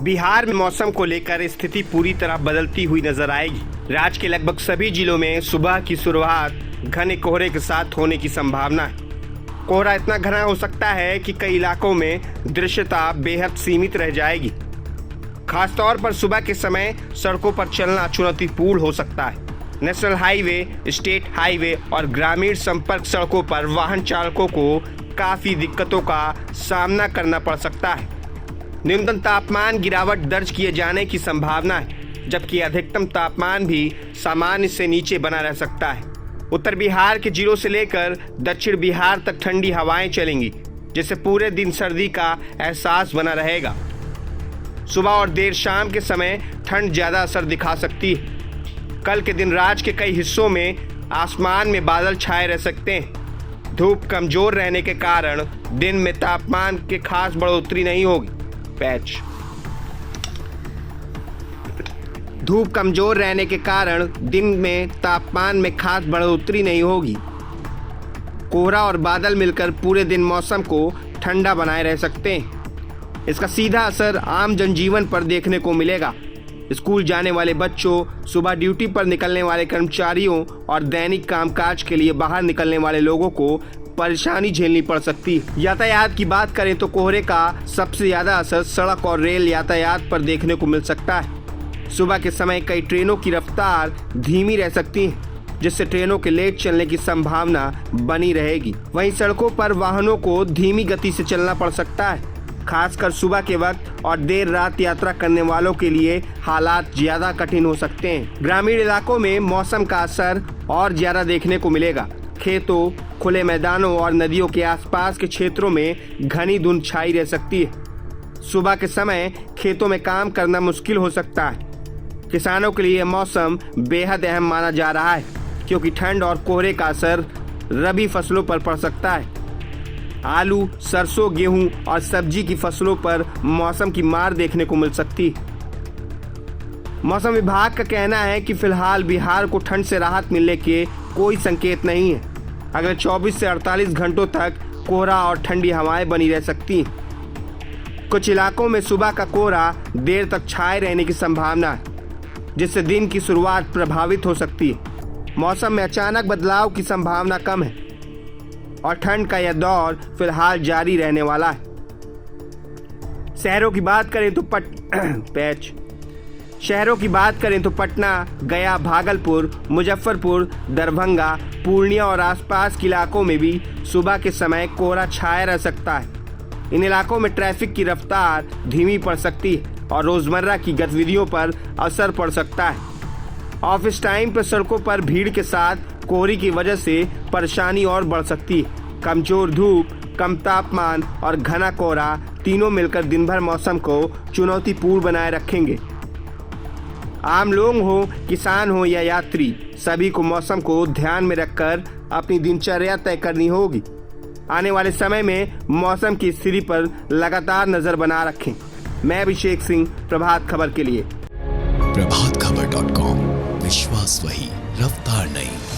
बिहार में मौसम को लेकर स्थिति पूरी तरह बदलती हुई नजर आएगी। राज्य के लगभग सभी जिलों में सुबह की शुरुआत घने कोहरे के साथ होने की संभावना है। कोहरा इतना घना हो सकता है कि कई इलाकों में दृश्यता बेहद सीमित रह जाएगी। खासतौर पर सुबह के समय सड़कों पर चलना चुनौतीपूर्ण हो सकता है। नेशनल हाईवे, स्टेट हाईवे और ग्रामीण संपर्क सड़कों पर वाहन चालकों को काफी दिक्कतों का सामना करना पड़ सकता है। न्यूनतम तापमान गिरावट दर्ज किए जाने की संभावना है, जबकि अधिकतम तापमान भी सामान्य से नीचे बना रह सकता है। उत्तर बिहार के जिलों से लेकर दक्षिण बिहार तक ठंडी हवाएं चलेंगी, जिससे पूरे दिन सर्दी का एहसास बना रहेगा। सुबह और देर शाम के समय ठंड ज्यादा असर दिखा सकती है। कल के दिन राज्य के कई हिस्सों में आसमान में बादल छाए रह सकते हैं। धूप कमजोर रहने के कारण दिन में तापमान के खास बढ़ोतरी नहीं होगी। धूप कमजोर रहने के कारण दिन में तापमान में खास बढ़ोतरी नहीं होगी। कोहरा और बादल मिलकर पूरे दिन मौसम को ठंडा बनाए रह सकते हैं। इसका सीधा असर आम जनजीवन पर देखने को मिलेगा। स्कूल जाने वाले बच्चों, सुबह ड्यूटी पर निकलने वाले कर्मचारियों और दैनिक कामकाज के लिए बाहर निकलने वाले लोगों को परेशानी झेलनी पड़ सकती है। यातायात की बात करें तो कोहरे का सबसे ज्यादा असर सड़क और रेल यातायात पर देखने को मिल सकता है। सुबह के समय कई ट्रेनों की रफ्तार धीमी रह सकती है, जिससे ट्रेनों के लेट चलने की संभावना बनी रहेगी। वहीं सड़कों पर वाहनों को धीमी गति से चलना पड़ सकता है। खासकर सुबह के वक्त और देर रात यात्रा करने वालों के लिए हालात ज्यादा कठिन हो सकते हैं। ग्रामीण इलाकों में मौसम का असर और ज्यादा देखने को मिलेगा। खेतों, खुले मैदानों और नदियों के आसपास के क्षेत्रों में घनी धुंध छाई रह सकती है। सुबह के समय खेतों में काम करना मुश्किल हो सकता है। किसानों के लिए मौसम बेहद अहम माना जा रहा है, क्योंकि ठंड और कोहरे का असर रबी फसलों पर पड़ सकता है। आलू, सरसों, गेहूं और सब्जी की फसलों पर मौसम की मार देखने को मिल सकती है। मौसम विभाग का कहना है कि फिलहाल बिहार को ठंड से राहत मिलने के कोई संकेत नहीं है। अगले 24 से 48 घंटों तक कोहरा और ठंडी हवाएं बनी रह सकती हैं। कुछ इलाकों में सुबह का कोहरा देर तक छाए रहने की संभावना है, जिससे दिन की शुरुआत प्रभावित हो सकती है। मौसम में अचानक बदलाव की संभावना कम है और ठंड का यह दौर फिलहाल जारी रहने वाला है। शहरों की बात करें तो पटना, गया, भागलपुर, मुजफ्फरपुर, दरभंगा, पूर्णिया और आसपास के इलाकों में भी सुबह के समय कोहरा छाया रह सकता है। इन इलाकों में ट्रैफिक की रफ्तार धीमी पड़ सकती है और रोजमर्रा की गतिविधियों पर असर पड़ सकता है। ऑफिस टाइम पर सड़कों पर भीड़ के साथ कोहरे की वजह से परेशानी और बढ़ सकती है। कमजोर धूप, कम तापमान और घना कोहरा तीनों मिलकर दिन भर मौसम को चुनौतीपूर्ण बनाए रखेंगे। आम लोग हो, किसान हो या यात्री, सभी को मौसम को ध्यान में रखकर अपनी दिनचर्या तय करनी होगी। आने वाले समय में मौसम की स्थिति पर लगातार नजर बना रखें। मैं अभिषेक सिंह, प्रभात खबर के लिए। प्रभातखबर.com, विश्वास वही, रफ्तार नहीं।